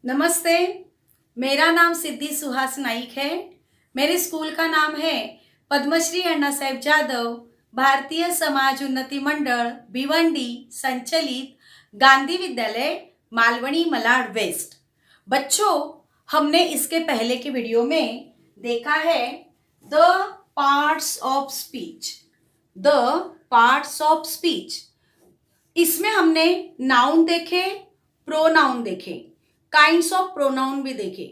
नमस्ते। मेरा नाम सिद्धि सुहास नाइक है। मेरे स्कूल का नाम है पद्मश्री अण्णा साहेब जाधव भारतीय समाज उन्नति मंडल भिवंडी संचलित गांधी विद्यालय मालवनी मलाड वेस्ट। बच्चों, हमने इसके पहले के वीडियो में देखा है the parts of speech. The parts of speech, इसमें हमने नाउन देखे, प्रोनाउन देखे, काइंड्स ऑफ प्रोनाउन भी देखे।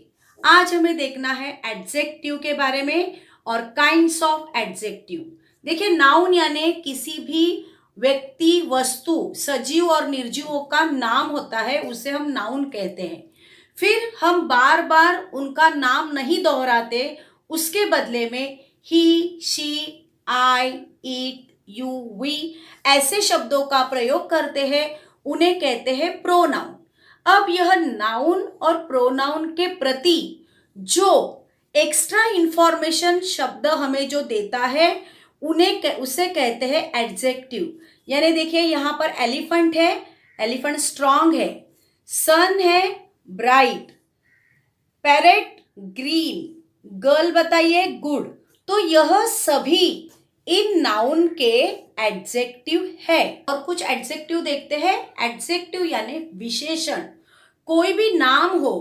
आज हमें देखना है एडजेक्टिव के बारे में और काइंड्स ऑफ एडजेक्टिव। देखिए, नाउन यानी किसी भी व्यक्ति, वस्तु, सजीव और निर्जीवों का नाम होता है, उसे हम नाउन कहते हैं। फिर हम बार बार उनका नाम नहीं दोहराते, उसके बदले में ही, she, I, it, you, we ऐसे शब्दों का प्रयोग करते हैं, उन्हें कहते हैं प्रोनाउन। अब यह नाउन और प्रोनाउन के प्रति जो एक्स्ट्रा इंफॉर्मेशन शब्द हमें जो देता है उसे कहते हैं एडजेक्टिव। यानी देखिए, यहां पर एलिफेंट है, एलिफेंट स्ट्रांग है, सन है ब्राइट, पैरेट ग्रीन, गर्ल बताइए गुड। तो यह सभी इन नाउन के एडजेक्टिव है। और कुछ एडजेक्टिव देखते हैं। एडजेक्टिव यानी विशेषण। कोई भी नाम हो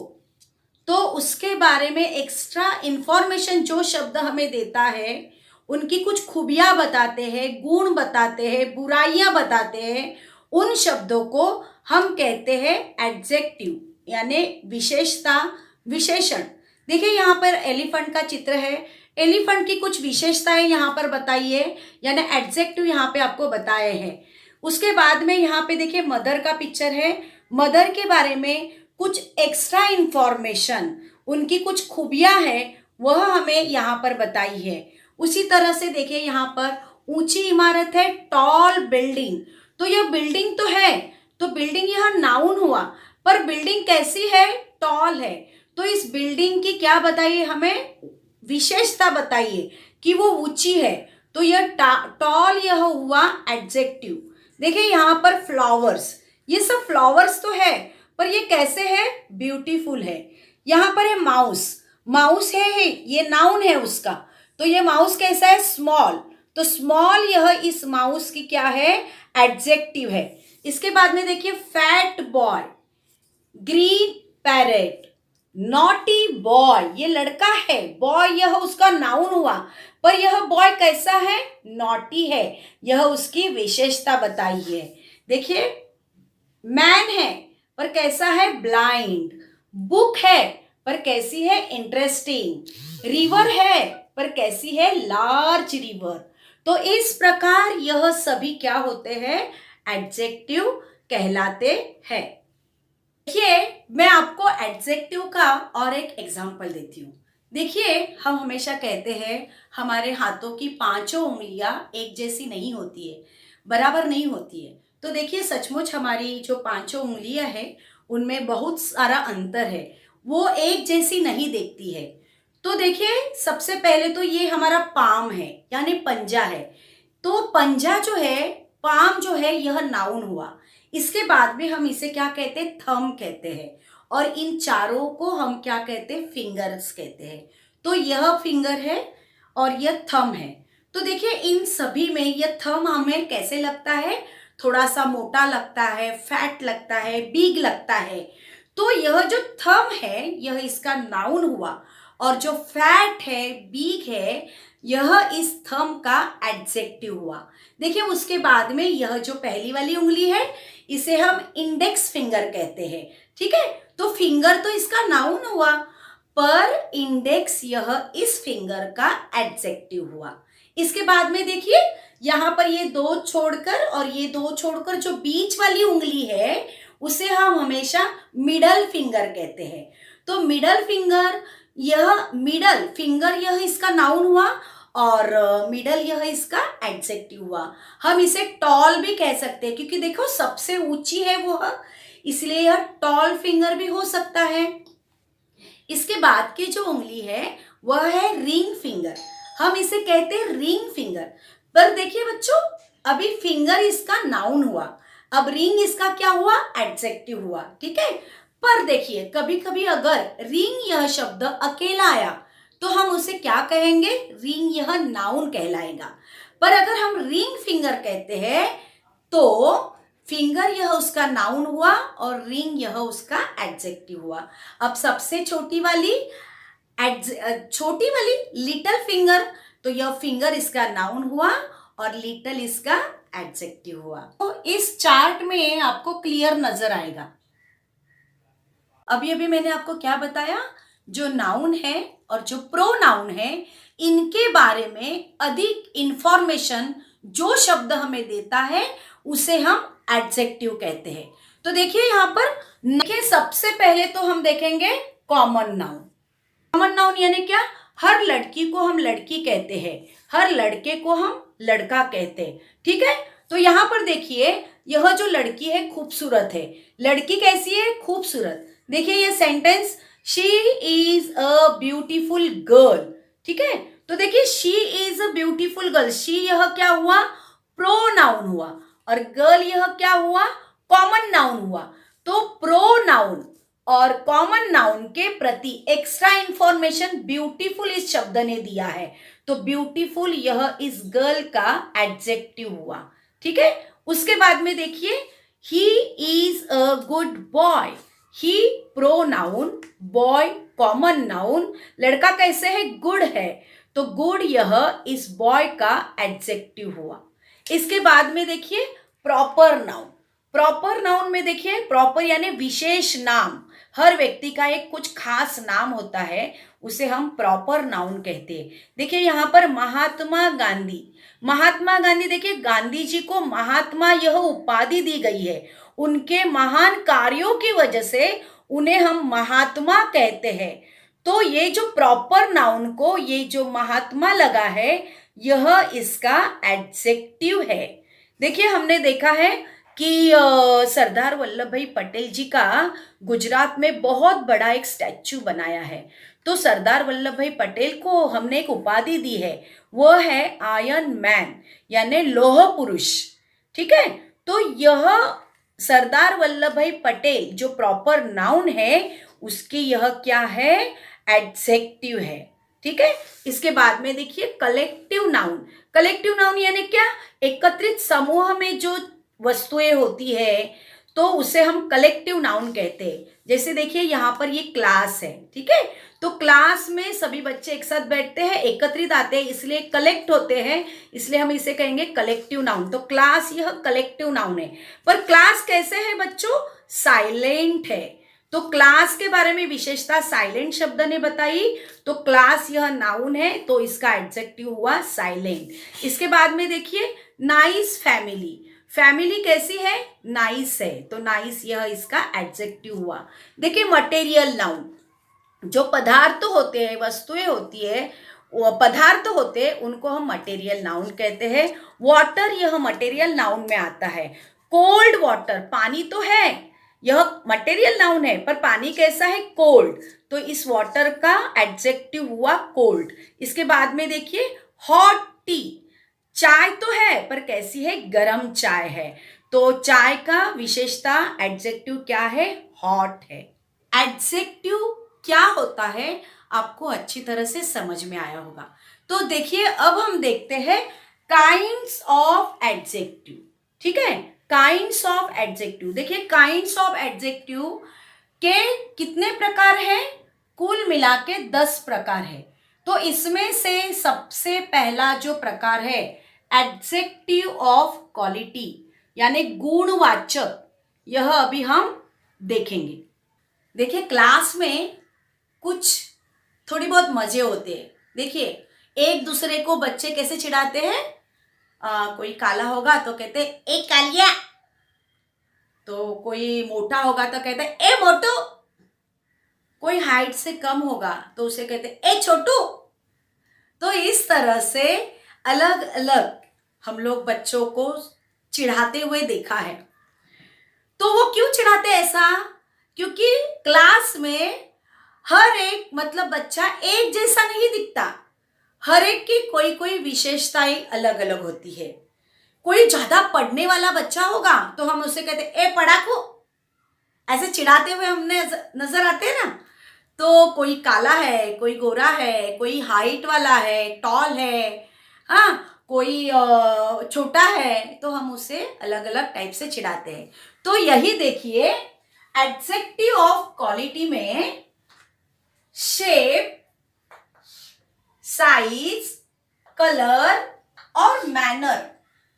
तो उसके बारे में एक्स्ट्रा इंफॉर्मेशन जो शब्द हमें देता है, उनकी कुछ खूबियां बताते हैं, गुण बताते हैं, बुराइयां बताते हैं, उन शब्दों को हम कहते हैं एडजेक्टिव यानी विशेषता, विशेषण। देखिए, यहाँ पर एलिफेंट का चित्र है। एलिफेंट की कुछ विशेषताएं यहाँ पर बताइए, यानी एडजेक्टिव यहाँ पे आपको बताए हैं। उसके बाद में यहाँ पे देखिए मदर का पिक्चर है। मदर के बारे में कुछ एक्स्ट्रा इंफॉर्मेशन, उनकी कुछ खूबियां हैं, वह हमें यहाँ पर बताई है। उसी तरह से देखिए, यहाँ पर ऊंची इमारत है, टॉल बिल्डिंग। तो यह बिल्डिंग तो है, तो बिल्डिंग यह नाउन हुआ, पर बिल्डिंग कैसी है? टॉल है। तो इस बिल्डिंग की क्या बताइए, हमें विशेषता बताइए कि वो ऊंची है। तो यह टॉल यह हुआ एडजेक्टिव। देखिए, यहाँ पर फ्लावर्स, ये सब फ्लावर्स तो है, पर ये कैसे है? ब्यूटीफुल है। यहाँ पर है माउस, माउस है, ये नाउन है उसका। तो ये माउस कैसा है? स्मॉल। तो स्मॉल यह इस माउस की क्या है? एडजेक्टिव है। इसके बाद में देखिए fat boy, green parrot, naughty boy, ये लड़का है, बॉय यह उसका नाउन हुआ, पर यह बॉय कैसा है? नॉटी है, यह उसकी विशेषता बताई है। देखिए, मैन है पर कैसा है? ब्लाइंड। बुक है पर कैसी है? इंटरेस्टिंग। रिवर है पर कैसी है? Large river. तो इस प्रकार यह सभी क्या होते हैं? एडजेक्टिव कहलाते हैं। देखिए, मैं आपको एडजेक्टिव का और एक एग्जाम्पल देती हूँ। देखिए, हम हमेशा कहते हैं हमारे हाथों की पांचों उंगलियां एक जैसी नहीं होती है, बराबर नहीं होती है। तो देखिए, सचमुच हमारी जो पांचों उंगलियां हैं उनमें बहुत सारा अंतर है, वो एक जैसी नहीं दिखती है। तो देखिए, सबसे पहले तो ये हमारा पाम है, यानी पंजा है। तो पंजा जो है, पाम जो है, यह नाउन हुआ। इसके बाद में हम इसे क्या कहते हैं? थंब कहते हैं। और इन चारों को हम क्या कहते हैं? फिंगर्स कहते हैं। तो यह फिंगर है और यह थंब है। तो देखिए, इन सभी में यह थंब हमें कैसे लगता है? थोड़ा सा मोटा लगता है, फैट लगता है, बिग लगता है। तो यह जो थंब है, यह इसका नाउन हुआ, और जो फैट है, बिग है, यह इस थंब का एडजेक्टिव हुआ। देखिए, उसके बाद में यह जो पहली वाली उंगली है, इसे हम इंडेक्स फिंगर कहते हैं। ठीक है, तो फिंगर तो इसका नाउन हुआ, पर इंडेक्स यह इस फिंगर का एडजेक्टिव हुआ। इसके बाद में देखिए, यहां पर ये दो छोड़कर और ये दो छोड़कर जो बीच वाली उंगली है, उसे हम हमेशा मिडल फिंगर कहते हैं। तो मिडल फिंगर, यह मिडल फिंगर यह इसका नाउन हुआ, और मिडल यह इसका एडजेक्टिव हुआ। हम इसे टॉल भी कह सकते हैं, क्योंकि देखो सबसे ऊंची है वो, इसलिए यह टॉल फिंगर भी हो सकता है। इसके बाद की जो उंगली है वह है रिंग फिंगर, हम इसे कहते हैं रिंग फिंगर। पर देखिए बच्चों, अभी फिंगर इसका नाउन हुआ, अब रिंग इसका क्या हुआ? एडजेक्टिव हुआ। ठीक है, पर देखिए कभी कभी अगर रिंग यह शब्द अकेला आया तो हम उसे क्या कहेंगे, रिंग यह नाउन कहलाएगा। पर अगर हम रिंग फिंगर कहते हैं तो फिंगर यह उसका नाउन हुआ और रिंग यह उसका एडजेक्टिव हुआ। अब सबसे छोटी वाली लिटिल फिंगर, तो यह फिंगर इसका नाउन हुआ और लिटिल इसका एडजेक्टिव हुआ। तो इस चार्ट में आपको क्लियर नजर आएगा। अभी मैंने आपको क्या बताया, जो नाउन है और जो प्रोनाउन है इनके बारे में अधिक इंफॉर्मेशन जो शब्द हमें देता है उसे हम एडजेक्टिव कहते हैं। तो देखिए यहाँ पर देखिए सबसे पहले तो हम देखेंगे कॉमन नाउन। कॉमन नाउन यानी क्या, हर लड़की को हम लड़की कहते हैं, हर लड़के को हम लड़का कहते हैं। ठीक है, तो यहाँ पर देखिए यह जो लड़की है खूबसूरत है। लड़की कैसी है, खूबसूरत। देखिए ये sentence, she is a beautiful girl. ठीक है, तो देखिए she is a beautiful girl, she यह क्या हुआ, प्रोनाउन हुआ, और गर्ल यह क्या हुआ, कॉमन नाउन हुआ। तो प्रोनाउन और कॉमन नाउन के प्रति एक्स्ट्रा इंफॉर्मेशन ब्यूटीफुल इस शब्द ने दिया है, तो ब्यूटीफुल यह इस गर्ल का एडजेक्टिव हुआ। ठीक है, उसके बाद में देखिए he is a good boy, he pronoun, boy common noun, लड़का कैसे है, गुड है, तो गुड यह इस बॉय का एडजेक्टिव हुआ। इसके बाद में देखिए प्रॉपर नाउन। प्रॉपर नाउन में देखिए प्रॉपर यानी विशेष नाम, हर व्यक्ति का एक कुछ खास नाम होता है, उसे हम प्रॉपर नाउन कहते हैं। देखिए यहाँ पर महात्मा गांधी, महात्मा गांधी, देखिए गांधी जी को महात्मा यह उपाधि दी गई है, उनके महान कार्यों की वजह से उन्हें हम महात्मा कहते हैं। तो ये जो प्रॉपर नाउन को ये जो महात्मा लगा है यह इसका एडजेक्टिव है। देखिए हमने देखा है कि सरदार वल्लभ भाई पटेल जी का गुजरात में बहुत बड़ा एक स्टैच्यू बनाया है। तो सरदार वल्लभ भाई पटेल को हमने एक उपाधि दी है, वो है आयरन मैन यानी लौह पुरुष। ठीक है, तो यह सरदार वल्लभ भाई पटेल जो प्रॉपर नाउन है उसकी यह क्या है, एडजेक्टिव है। ठीक है, इसके बाद में देखिए कलेक्टिव नाउन। कलेक्टिव नाउन यानी क्या, एकत्रित समूह में जो वस्तुएं होती है तो उसे हम कलेक्टिव नाउन कहते हैं। जैसे देखिए यहाँ पर ये क्लास है। ठीक है, तो क्लास में सभी बच्चे एक साथ बैठते हैं, एकत्रित आते हैं, इसलिए कलेक्ट होते हैं, इसलिए हम इसे कहेंगे कलेक्टिव नाउन। तो क्लास यह कलेक्टिव नाउन है। पर क्लास कैसे है बच्चों, साइलेंट है। तो क्लास के बारे में विशेषता साइलेंट शब्द ने बताई, तो क्लास यह नाउन है तो इसका एडजेक्टिव हुआ साइलेंट। इसके बाद में देखिए नाइस फैमिली, फैमिली कैसी है, नाइस है, तो नाइस यह इसका एडजेक्टिव हुआ। देखिए मटेरियल नाउन, जो पदार्थ होते हैं, वस्तुएं होती है, वो पदार्थ होते हैं, उनको हम मटेरियल नाउन कहते हैं। वाटर यह मटेरियल नाउन में आता है। कोल्ड वाटर, पानी तो है, यह मटेरियल नाउन है, पर पानी कैसा है, कोल्ड, तो इस वाटर का एडजेक्टिव हुआ कोल्ड। इसके बाद में देखिए हॉट टी, चाय तो है पर कैसी है, गरम चाय है, तो चाय का विशेषता एडजेक्टिव क्या है, हॉट है। एडजेक्टिव क्या होता है आपको अच्छी तरह से समझ में आया होगा। तो देखिए अब हम देखते हैं काइंड्स ऑफ एडजेक्टिव। ठीक है, काइंड्स ऑफ एडजेक्टिव। देखिए काइंड्स ऑफ एडजेक्टिव के कितने प्रकार हैं, कुल मिला के 10 प्रकार है। तो इसमें से सबसे पहला जो प्रकार है एडजेक्टिव ऑफ क्वालिटी यानी गुणवाचक, यह अभी हम देखेंगे। देखिए क्लास में कुछ थोड़ी बहुत मजे होते हैं। देखिए एक दूसरे को बच्चे कैसे चिढ़ाते हैं, कोई काला होगा तो कहते ए कालिया, तो कोई मोटा होगा तो कहते ए मोटू, कोई हाइट से कम होगा तो उसे कहते ए छोटू। तो इस तरह से अलग अलग हम लोग बच्चों को चिढ़ाते हुए देखा है। तो वो क्यों चिढ़ाते ऐसा, क्योंकि क्लास में हर एक मतलब बच्चा एक जैसा नहीं दिखता, हर एक की कोई कोई विशेषताएं अलग अलग होती है। कोई ज्यादा पढ़ने वाला बच्चा होगा तो हम उसे कहते ए पढ़ाकू, ऐसे चिढ़ाते हुए हमने नजर आते हैं ना। तो कोई काला है, कोई गोरा है, कोई हाइट वाला है, टॉल है, हाँ, कोई छोटा है, तो हम उसे अलग अलग टाइप से चिढ़ाते हैं। तो यही देखिए, एडजेक्टिव ऑफ क्वालिटी में शेप, साइज, कलर और मैनर,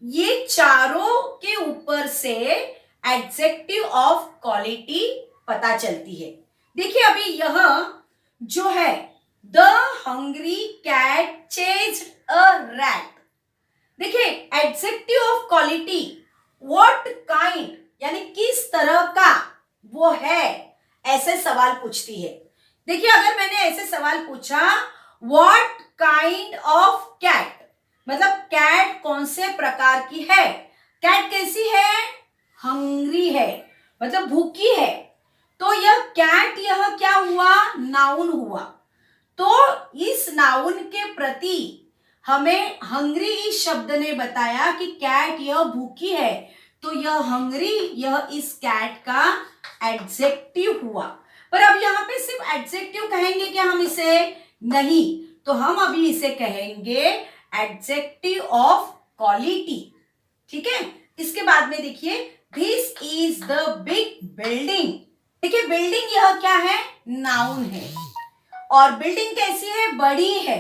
ये चारों के ऊपर से एडजेक्टिव ऑफ क्वालिटी पता चलती है। देखिए अभी यह जो है, the hungry cat chased a rat. देखिए adjective of quality, what kind यानी किस तरह का वो है, ऐसे सवाल पूछती है। देखिए अगर मैंने ऐसे सवाल पूछा, व्हाट काइंड ऑफ कैट, मतलब कैट कौन से प्रकार की है, कैट कैसी है, हंग्री है, मतलब भूखी है। तो यह कैट, यह क्या हुआ, नाउन हुआ। तो इस नाउन के प्रति हमें हंग्री इस शब्द ने बताया कि कैट यह भूखी है, तो यह हंग्री, यह इस कैट का एडजेक्टिव हुआ। पर अब यहाँ पे सिर्फ एडजेक्टिव कहेंगे क्या हम इसे, नहीं, तो हम अभी इसे कहेंगे एडजेक्टिव ऑफ क्वालिटी। ठीक है, इसके बाद में देखिए, this is the big building. देखिए बिल्डिंग यह क्या है, नाउन है, और बिल्डिंग कैसी है, बड़ी है।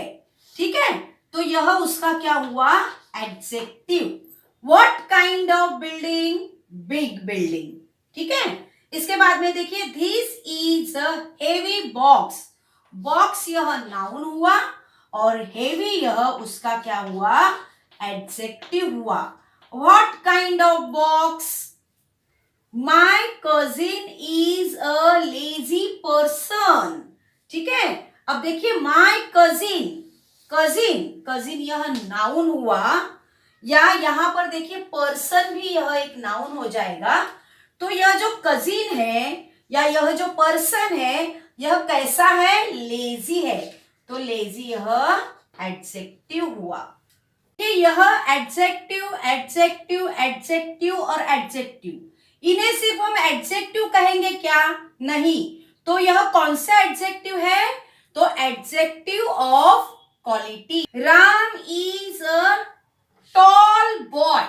ठीक है, तो यह उसका क्या हुआ, adjective. What kind of building, big building. ठीक है, इसके बाद में देखिए, this is a heavy box. Box यह नाउन हुआ और हेवी यह उसका क्या हुआ, एडजेक्टिव हुआ। What kind of box, my cousin is a lazy person. ठीक है, अब देखिए माई कजिन, कजिन, कजिन यह नाउन हुआ, या यहां पर देखिए पर्सन भी यह एक नाउन हो जाएगा। तो यह जो कजिन है या यह जो पर्सन है, यह कैसा है, लेजी है, तो लेजी यह एडजेक्टिव हुआ। यह एडजेक्टिव, एडजेक्टिव, एडजेक्टिव और एडजेक्टिव, इन्हें सिर्फ हम एडजेक्टिव कहेंगे क्या, नहीं, तो यह कौन सा एडजेक्टिव है, तो adjective of quality. Ram is a tall boy.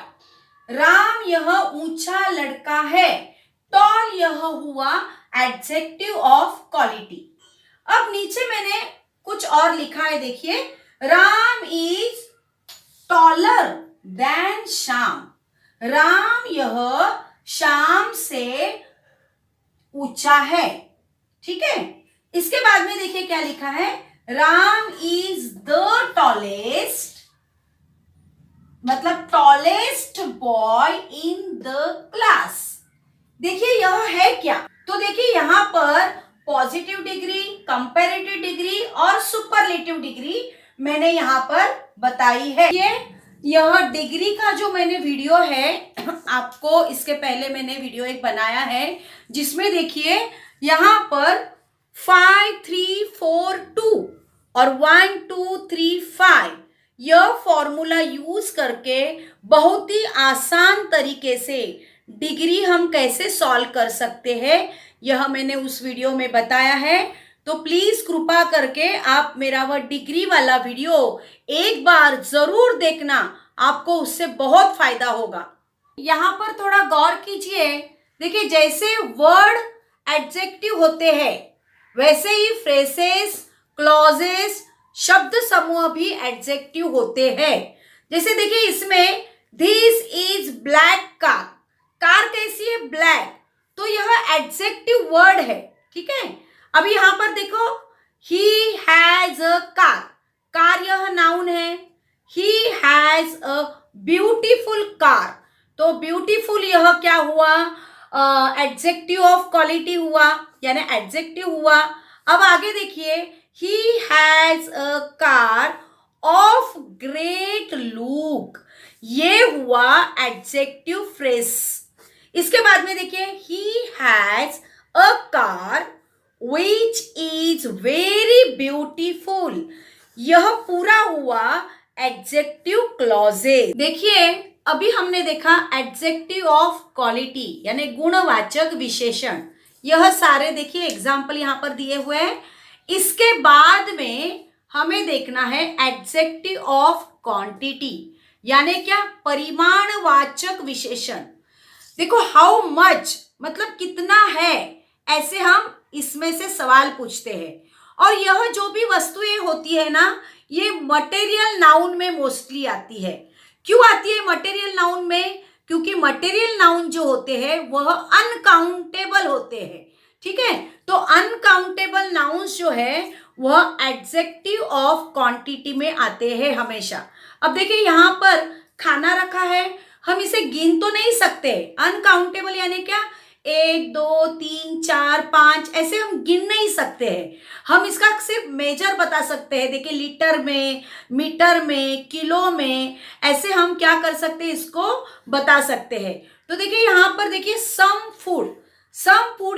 Ram यह ऊंचा लड़का है, टॉल यह हुआ एडजेक्टिव ऑफ क्वालिटी। अब नीचे मैंने कुछ और लिखा है, देखिए, Ram is taller than Shyam. Ram यह श्याम से ऊंचा है। ठीक है, इसके बाद में देखिए क्या लिखा है, राम इज द टॉलेस्ट, मतलब tallest boy in the class. देखिए यह है क्या, तो देखिए यहां पर पॉजिटिव डिग्री, कंपैरेटिव डिग्री और सुपरलेटिव डिग्री मैंने यहां पर बताई है। यह डिग्री का जो मैंने वीडियो है, आपको इसके पहले मैंने वीडियो एक बनाया है, जिसमें देखिए यहां पर 5 3 4 2 और 1 2 3 5 यह फॉर्मूला यूज करके बहुत ही आसान तरीके से डिग्री हम कैसे सॉल्व कर सकते हैं, यह मैंने उस वीडियो में बताया है। तो प्लीज कृपा करके आप मेरा वह डिग्री वाला वीडियो एक बार जरूर देखना, आपको उससे बहुत फायदा होगा। यहाँ पर थोड़ा गौर कीजिए, देखिए जैसे वर्ड एडजेक्टिव होते हैं, वैसे ही फ्रेसेस, क्लॉजेस, शब्द समूह भी एडजेक्टिव होते हैं। जैसे देखिए इसमें this is black car, car कैसी है, ब्लैक, तो यह एडजेक्टिव वर्ड है। ठीक है, अभी यहां पर देखो, he has a car, car यह नाउन है। He has a beautiful car, तो ब्यूटीफुल यह क्या हुआ, एडजेक्टिव ऑफ क्वालिटी हुआ, यानी एडजेक्टिव हुआ। अब आगे देखिए, he has a car of great look, ये हुआ एडजेक्टिव फ्रेज। इसके बाद में देखिए, he has a car which is very beautiful, यह पूरा हुआ एडजेक्टिव क्लॉजेस। देखिए अभी हमने देखा एडजेक्टिव ऑफ क्वालिटी यानी गुणवाचक विशेषण, यह सारे देखिए एग्जाम्पल यहाँ पर दिए हुए हैं। इसके बाद में हमें देखना है एडजेक्टिव ऑफ क्वांटिटी, यानी क्या, परिमाणवाचक विशेषण। देखो हाउ मच मतलब कितना है, ऐसे हम इसमें से सवाल पूछते हैं। और यह जो भी वस्तुएं होती है ना, ये मटेरियल नाउन में मोस्टली आती है। क्यों आती है मटेरियल नाउन में? क्योंकि मटेरियल नाउन जो होते हैं वह अनकाउंटेबल होते हैं। ठीक है, तो अनकाउंटेबल नाउन्स जो है वह एडजेक्टिव ऑफ क्वांटिटी में आते हैं हमेशा। अब देखिए यहाँ पर खाना रखा है, हम इसे गिन तो नहीं सकते। अनकाउंटेबल यानी क्या, 1 2 3 4 5 ऐसे हम गिन नहीं सकते हैं। हम इसका सिर्फ मेजर बता सकते हैं। देखिए लीटर में, मीटर में, किलो में, ऐसे हम क्या कर सकते हैं, इसको बता सकते हैं। तो देखिए यहाँ पर देखिए सम फूड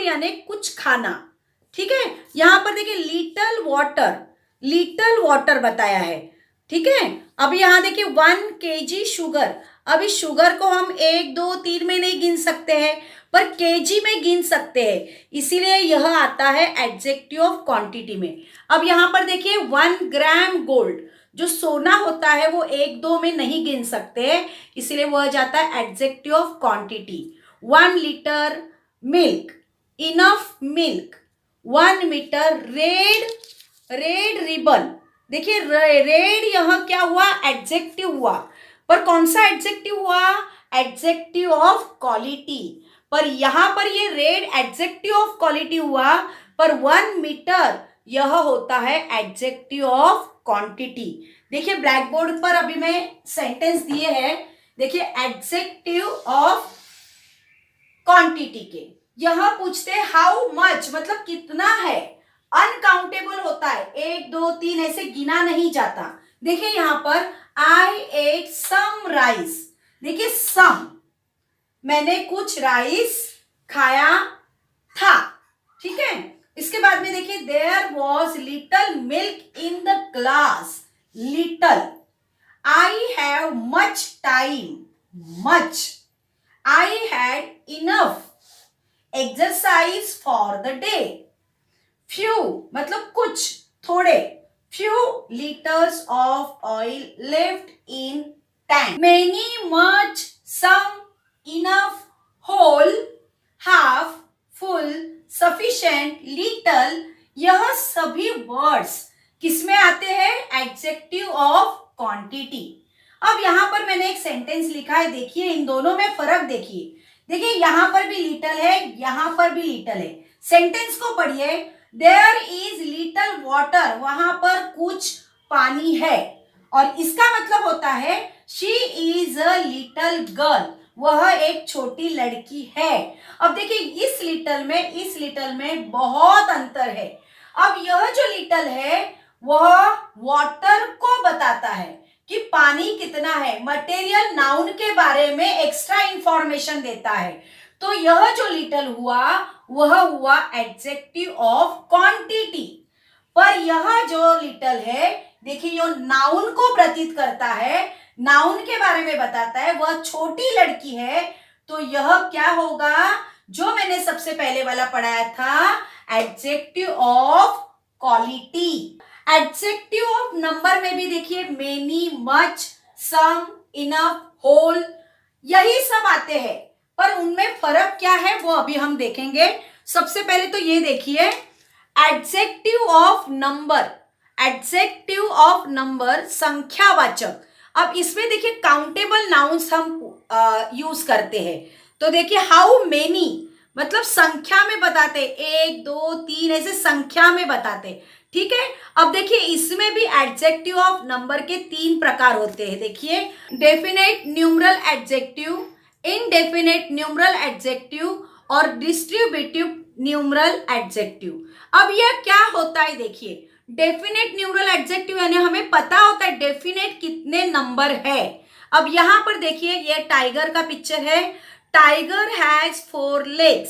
यानी कुछ खाना। ठीक है, यहाँ पर देखिए लिटल वाटर बताया है। ठीक है, अब यहाँ देखिए 1 kg शुगर। अभी शुगर को हम 1 2 3 में नहीं गिन सकते हैं, पर केजी में गिन सकते हैं, इसीलिए यह आता है एडजेक्टिव ऑफ क्वांटिटी में। अब यहाँ पर देखिए 1 ग्राम गोल्ड, जो सोना होता है वो 1 2 में नहीं गिन सकते, इसीलिए वह जाता है adjective of quantity. 1 litre milk, enough milk. 1 metre red ribbon. देखिए रेड यह क्या हुआ, एडजेक्टिव हुआ, पर कौन सा एडजेक्टिव हुआ, एडजेक्टिव ऑफ क्वालिटी। पर यहां पर ये रेड एडजेक्टिव ऑफ क्वालिटी हुआ, पर 1 मीटर यह होता है एडजेक्टिव ऑफ क्वांटिटी। देखिए ब्लैक बोर्ड पर अभी मैं सेंटेंस दिए हैं, देखिए एडजेक्टिव ऑफ क्वांटिटी के यह पूछते हैं हाउ मच मतलब कितना है। अनकाउंटेबल होता है, 1 2 3 ऐसे गिना नहीं जाता। देखिए यहां पर आई एट सम राइस। देखिए सम, मैंने कुछ राइस खाया था। ठीक है, इसके बाद में देखिए there was little milk in the glass. Little, I have much time, much, I had enough exercise for the day. Few मतलब कुछ, थोड़े, few litres of oil left in tank. Many, much, some, enough, whole, half, full, sufficient, little, यह सभी words किसमें आते हैं, adjective of quantity. अब यहां पर मैंने एक सेंटेंस लिखा है, देखिए इन दोनों में फर्क देखिए। देखिए यहां पर भी लिटल है, यहां पर भी लिटल है। सेंटेंस को पढ़िए, देयर इज लिटल वाटर, वहां पर कुछ पानी है, और इसका मतलब होता है she is a little girl, वह एक छोटी लड़की है। अब देखिए इस लिटल में बहुत अंतर है। अब यह जो लिटल है वह वाटर को बताता है कि पानी कितना है, मटेरियल नाउन के बारे में एक्स्ट्रा इंफॉर्मेशन देता है। तो यह जो लिटल हुआ वह हुआ एडजेक्टिव ऑफ क्वांटिटी। पर यह जो लिटल है, देखिए यह नाउन को प्रतीत करता है, नाउन के बारे में बताता है, वह छोटी लड़की है। तो यह क्या होगा, जो मैंने सबसे पहले वाला पढ़ाया था, adjective of quality. Adjective of number में भी देखिए many, much, some, enough, whole, यही सब आते हैं, पर उनमें फर्क क्या है वो अभी हम देखेंगे। सबसे पहले तो ये देखिए adjective of number, adjective of number संख्यावाचक। अब इसमें देखिए काउंटेबल नाउन्स हम यूज करते हैं। तो देखिए हाउ मेनी मतलब संख्या में बताते, 1 2 3 ऐसे संख्या में बताते। ठीक है, अब देखिए इसमें भी एडजेक्टिव ऑफ नंबर के 3 प्रकार होते हैं। देखिए definite numeral adjective, indefinite numeral adjective और डिस्ट्रीब्यूटिव न्यूमरल एडजेक्टिव। अब यह क्या होता है, देखिए डेफिनेट न्यूमरल एडजेक्टिव यानी हमें पता होता है डेफिनेट कितने नंबर है। अब यहां पर देखिए ये टाइगर का पिक्चर है, टाइगर हैज 4 legs।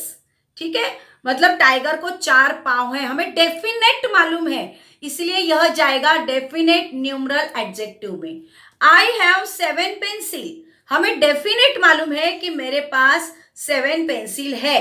ठीक है, मतलब टाइगर को 4 पांव है, हमें डेफिनेट मालूम है, इसलिए यह जाएगा डेफिनेट न्यूमरल एडजेक्टिव में। आई हैव 7 पेंसिल, हमें डेफिनेट मालूम है कि मेरे पास 7 पेंसिल है।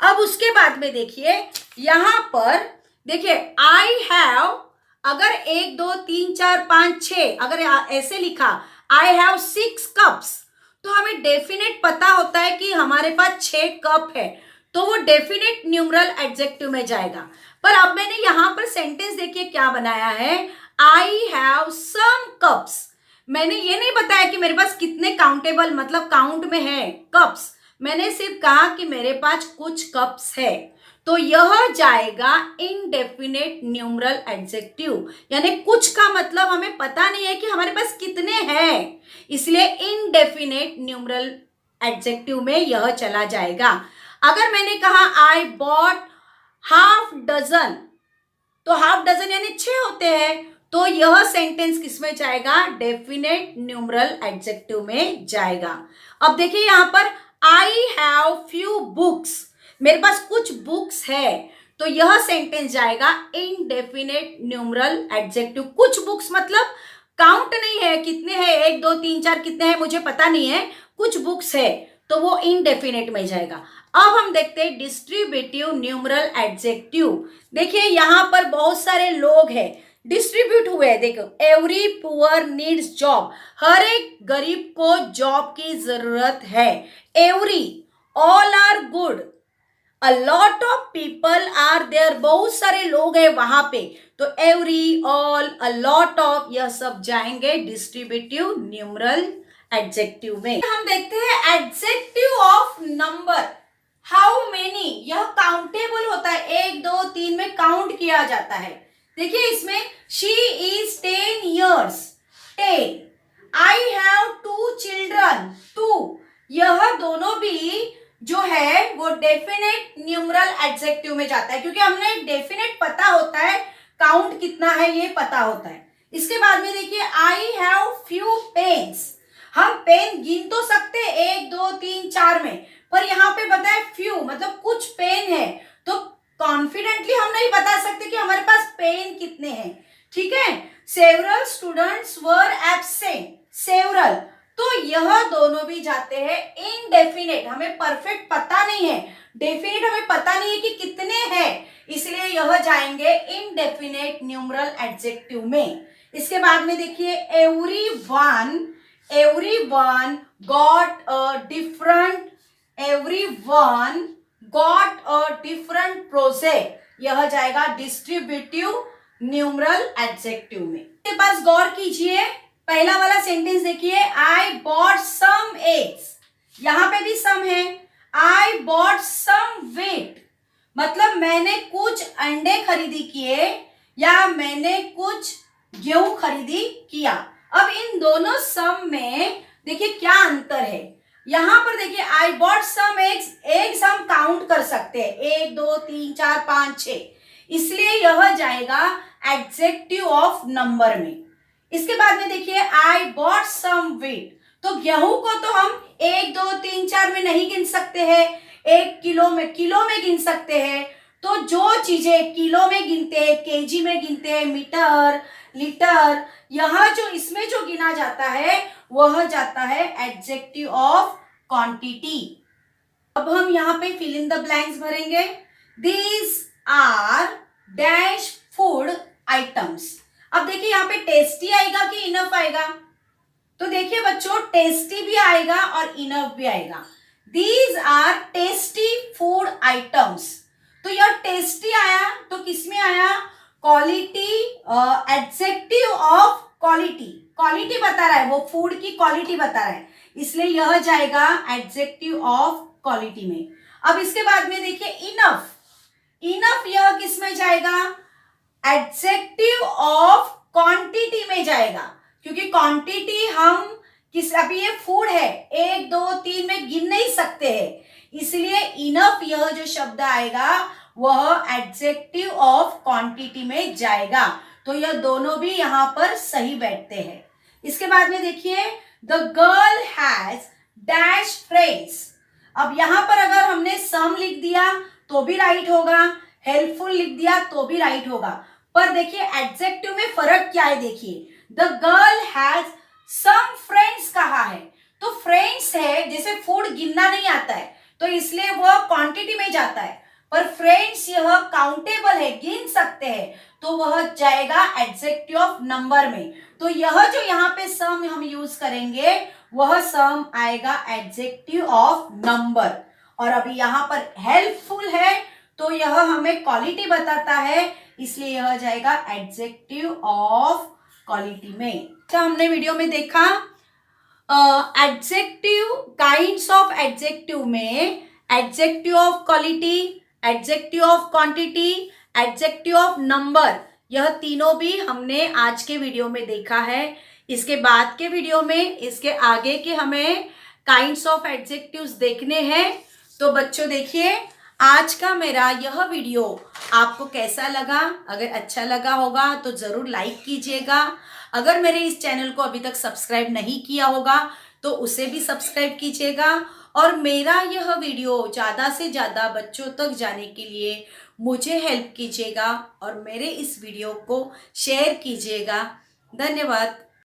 अब उसके बाद में देखिए यहां पर देखिए आई हैव, अगर 1 2 3 4 5 6 अगर ऐसे लिखा आई हैव 6 कप्स, तो हमें डेफिनेट पता होता है कि हमारे पास 6 कप है, तो वो डेफिनेट न्यूमरल एडजेक्टिव में जाएगा। पर अब मैंने यहां पर सेंटेंस देखिए क्या बनाया है, आई हैव सम कप्स। मैंने ये नहीं बताया कि मेरे पास कितने काउंटेबल मतलब काउंट में है कप्स, मैंने सिर्फ कहा कि मेरे पास कुछ कप्स है, तो यह जाएगा इनडेफिनेट न्यूमरल एडजेक्टिव। यानी कुछ का मतलब हमें पता नहीं है कि हमारे पास कितने हैं, इसलिए इनडेफिनेट न्यूमरल एडजेक्टिव में यह चला जाएगा। अगर मैंने कहा आई बॉट हाफ डजन, तो हाफ डजन यानी 6 होते हैं, तो यह सेंटेंस किसमें जाएगा, डेफिनेट न्यूमरल एडजेक्टिव में जाएगा। अब देखिए यहां पर आई हैव फ्यू बुक्स, मेरे पास कुछ बुक्स है, तो यह सेंटेंस जाएगा इनडेफिनेट न्यूमरल एडजेक्टिव। कुछ बुक्स मतलब काउंट नहीं है कितने हैं, 1 2 3 4 कितने हैं मुझे पता नहीं है, कुछ बुक्स है, तो वो इनडेफिनेट में जाएगा। अब हम देखते हैं डिस्ट्रीब्यूटिव न्यूमरल एडजेक्टिव। देखिए यहां पर बहुत सारे लोग हैं, डिस्ट्रीब्यूट हुए हैं, देखो एवरी पुअर नीड्स जॉब, हर एक गरीब को जॉब की जरूरत है। Every, all are good, a lot of people are there, बहुत सारे लोग हैं वहां पे, तो every, all, a lot of, यह सब जाएंगे डिस्ट्रीब्यूटिव न्यूमरल एडजेक्टिव में। हम देखते हैं adjective of number, how many, यह काउंटेबल होता है, 1 2 3 में काउंट किया जाता है। देखिए इसमें she is 10 years, 10, I have 2 children, 2, यह दोनों भी जो है वो डेफिनेट न्यूमरल एडजेक्टिव में जाता है, क्योंकि हमने डेफिनेट पता होता है, काउंट कितना है ये पता होता है। इसके बाद में देखिए आई हैव फ्यू पेन्स, हम पेन गिन तो सकते हैं 1 2 3 4 में, पर यहाँ पे बताए फ्यू मतलब कुछ पेन है, तो कॉन्फिडेंटली हम नहीं बता सकते कि हमारे पास पेन कितने हैं, ठीक है। Several students were absent, several, तो यह दोनों भी जाते हैं इनडेफिनेट, हमें परफेक्ट पता नहीं है, डेफिनेट हमें पता नहीं है कि कितने हैं, इसलिए यह जाएंगे इनडेफिनेट न्यूमरल एडजेक्टिव में। इसके बाद में देखिए everyone got a different, everyone got a different project, यह जाएगा डिस्ट्रीब्यूटिव न्यूमरल एडजेक्टिव में। इसके पास गौर कीजिए, पहला वाला सेंटेंस देखिए आई बॉट सम एग्स, यहां पे भी सम है, आई बॉट सम वेट, मतलब मैंने कुछ अंडे खरीदी किए या मैंने कुछ गेहूं खरीदी किया। अब इन दोनों सम में देखिए क्या अंतर है, यहां पर देखिए I bought some eggs, eggs हम काउंट कर सकते हैं 1 2 3 4 5 6, इसलिए यह जाएगा एडजेक्टिव ऑफ नंबर में। इसके बाद में देखिए आई बॉट सम व्हीट, तो गेहूं को तो हम 1 2 3 4 में नहीं गिन सकते हैं, 1 किलो में गिन सकते हैं, तो जो चीजें किलो में गिनते हैं, केजी में गिनते हैं, मीटर, लीटर, यहां जो इसमें जो गिना जाता है वह जाता है एडजेक्टिव ऑफ क्वांटिटी। अब हम यहाँ पे फिल इन द ब्लैंक्स भरेंगे, these are dash food items. अब देखिए यहाँ पे टेस्टी आएगा कि इनफ आएगा, तो देखिए बच्चों टेस्टी भी आएगा और इनफ भी आएगा। These are tasty food items, तो यह टेस्टी आया तो किसमें आया, quality, adjective of quality, quality बता रहा है, वो फूड की क्वालिटी बता रहा है, इसलिए यह जाएगा एडजेक्टिव ऑफ क्वालिटी में। अब इसके बाद में देखिए इनफ, इनफ यह किस में जाएगा, एडजेक्टिव ऑफ क्वांटिटी में जाएगा, क्योंकि क्वांटिटी हम किस, अभी ये फूड है 1 2 3 में गिन नहीं सकते हैं, इसलिए इनफ यह जो शब्द आएगा वह एडजेक्टिव ऑफ क्वांटिटी में जाएगा, तो यह दोनों भी यहां पर सही बैठते हैं। इसके बाद में देखिए the girl has dash friends, अब यहां पर अगर हमने सम लिख दिया तो भी राइट होगा, हेल्पफुल लिख दिया तो भी राइट होगा, पर देखिए एडजेक्टिव में फर्क क्या है, देखिए the girl has some friends कहा है, तो फ्रेंड्स है, जैसे फूड गिनना नहीं आता है तो इसलिए वह क्वांटिटी में जाता है। पर फ्रेंड्स यह काउंटेबल है, गिन सकते हैं, तो वह जाएगा एडजेक्टिव ऑफ नंबर में। तो यह जो यहाँ पे सम हम यूज करेंगे वह सम आएगा एडजेक्टिव ऑफ नंबर। और अभी यहाँ पर हेल्पफुल है तो यह हमें क्वालिटी बताता है, इसलिए यह जाएगा एडजेक्टिव ऑफ क्वालिटी में। तो हमने वीडियो में देखा एडजेक्टिव, काइंड्स ऑफ एडजेक्टिव में adjective of quality, adjective of quantity, adjective of number, यह तीनों भी हमने आज के वीडियो में देखा है। इसके बाद के वीडियो में इसके आगे के हमें काइंड्स ऑफ एडजेक्टिव्स देखने हैं। तो बच्चों देखिए, आज का मेरा यह वीडियो आपको कैसा लगा? अगर अच्छा लगा होगा तो ज़रूर लाइक कीजिएगा। अगर मेरे इस चैनल को अभी तक सब्सक्राइब नहीं किया होगा तो उसे भी सब्सक्राइब कीजिएगा। और मेरा यह वीडियो ज़्यादा से ज़्यादा बच्चों तक जाने के लिए मुझे हेल्प कीजिएगा और मेरे इस वीडियो को शेयर कीजिएगा। धन्यवाद।